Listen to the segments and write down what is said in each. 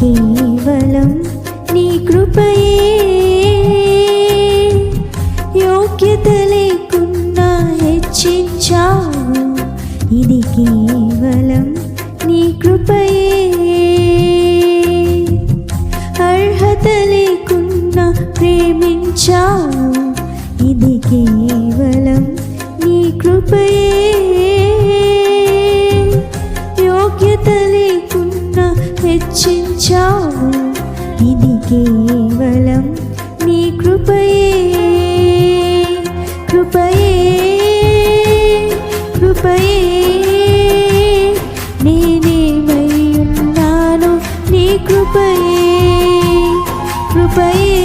కేవలం నీ కృపయే. యోగ్యత లేకున్నా హెచ్చించావు, ఇది కేవలం నీ కృపయే. అర్హత లేకున్నా ప్రేమించావు, ఇది కేవలం నీ కృపయే. యోగ్యత లేకున్నా హెచ్చించావు, ఇది కేవలం నీ కృపయే. కృపయే కృపయే నేనేమై ఉన్నాను నీ కృపయే. కృపయే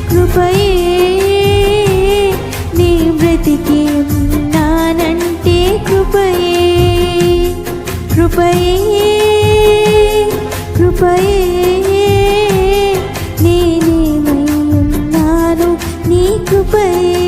కృపయే నీ బ్రతికి ఉన్నానంటే కృపయే. కృపయే కృపయే నేనేమై ఉన్నాను నీ కృపయే.